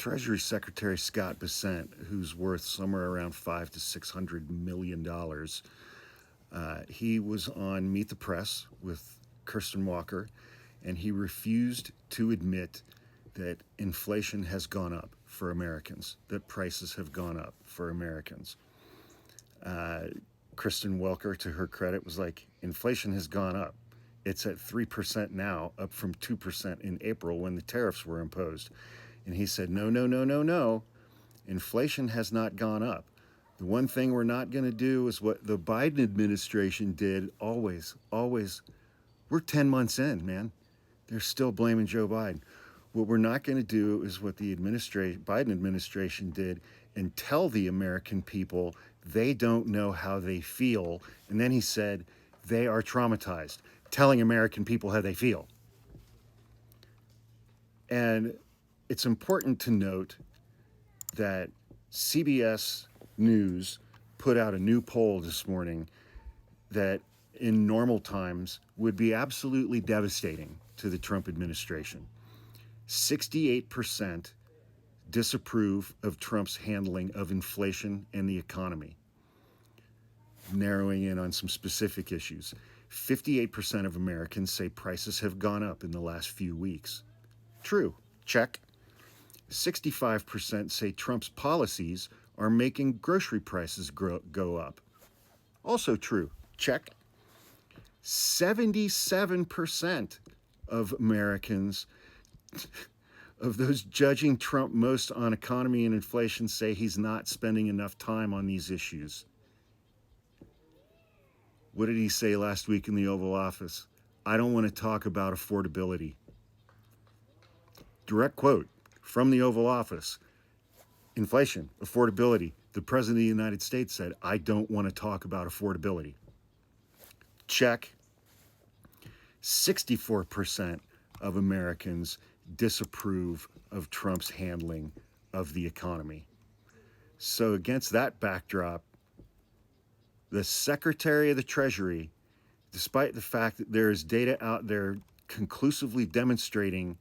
Treasury Secretary Scott Bessent, who's worth somewhere around $500 to $600 million, he was on Meet the Press with Kristen Welker, and he refused to admit that inflation has gone up for Americans, that prices have gone up for Americans. Kristen Welker, to her credit, was like, inflation has gone up. It's at 3% now, up from 2% in April when the tariffs were imposed. And he said, no, no, no, no, no. Inflation has not gone up. The one thing we're not going to do is what the Biden administration did always. We're 10 months in, man. They're still blaming Joe Biden. What we're not going to do is what the Biden administration did and tell the American people they don't know how they feel. And then he said they are traumatized, telling American people how they feel. And it's important to note that CBS News put out a new poll this morning that in normal times would be absolutely devastating to the Trump administration. 68% disapprove of Trump's handling of inflation and the economy. Narrowing in on some specific issues, 58% of Americans say prices have gone up in the last few weeks. True, check. 65% say Trump's policies are making grocery prices go up. Also true, check. 77% of Americans, of those judging Trump most on economy and inflation, say he's not spending enough time on these issues. What did he say last week in the Oval Office? I don't want to talk about affordability. Direct quote from the Oval Office. Inflation, affordability. The President of the United States said, I don't want to talk about affordability. Check. 64% of Americans disapprove of Trump's handling of the economy. So against that backdrop, the Secretary of the Treasury, despite the fact that there is data out there conclusively demonstrating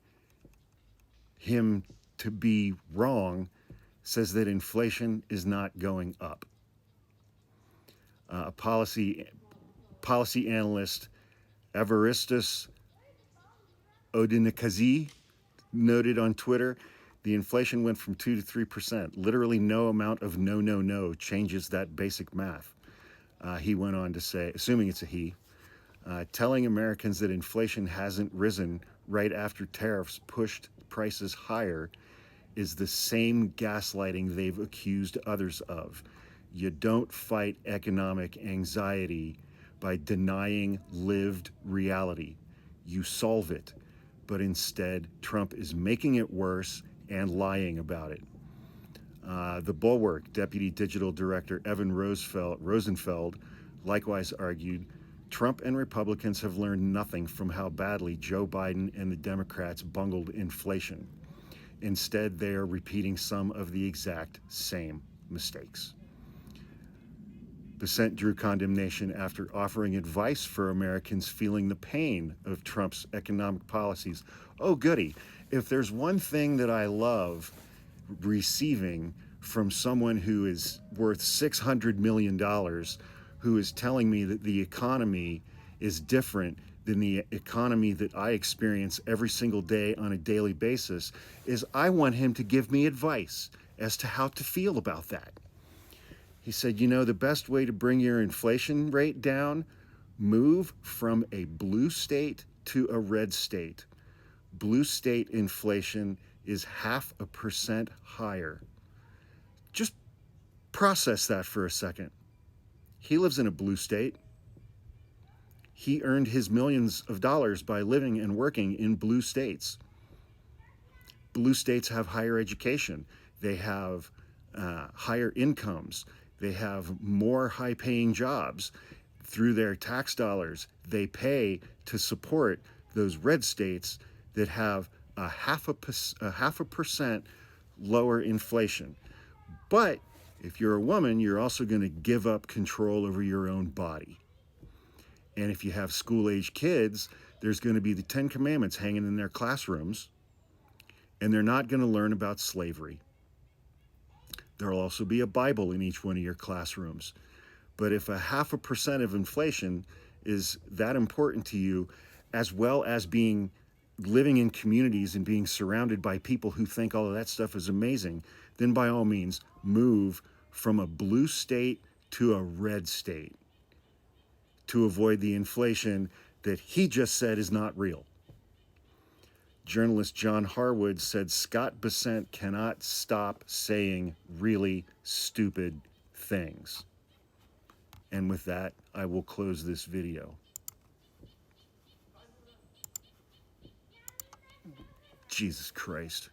him to be wrong, says that inflation is not going up. Policy analyst Evaristus Odinikazi noted on Twitter, the inflation went from 2 to 3%. Literally no amount of no changes that basic math. He went on to say, assuming it's a he, telling Americans that inflation hasn't risen right after tariffs pushed prices higher is the same gaslighting they've accused others of. You don't fight economic anxiety by denying lived reality. You solve it. But instead, Trump is making it worse and lying about it. The Bulwark Deputy Digital Director Evan Rosenfeld likewise argued, Trump and Republicans have learned nothing from how badly Joe Biden and the Democrats bungled inflation. Instead, they are repeating some of the exact same mistakes. Bessent drew condemnation after offering advice for Americans feeling the pain of Trump's economic policies. Oh, goody. If there's one thing that I love receiving from someone who is worth $600 million, who is telling me that the economy is different than the economy that I experience every single day on a daily basis, is I want him to give me advice as to how to feel about that. He said, you know, the best way to bring your inflation rate down, move from a blue state to a red state. Blue state inflation is 0.5% higher. Just process that for a second. He lives in a blue state. He earned his millions of dollars by living and working in blue states. Blue states have higher education. They have higher incomes. They have more high-paying jobs. Through their tax dollars, they pay to support those red states that have a 0.5% lower inflation. But if you're a woman, you're also going to give up control over your own body. And if you have school-age kids, there's going to be the 10 Commandments hanging in their classrooms. and they're not going to learn about slavery. There'll also be a Bible in each one of your classrooms. But if 0.5% of inflation is that important to you, as well as living in communities and being surrounded by people who think all of that stuff is amazing, then by all means move from a blue state to a red state to avoid the inflation that he just said is not real. Journalist John Harwood said Scott Bessent cannot stop saying really stupid things. And with that, I will close this video. Jesus Christ.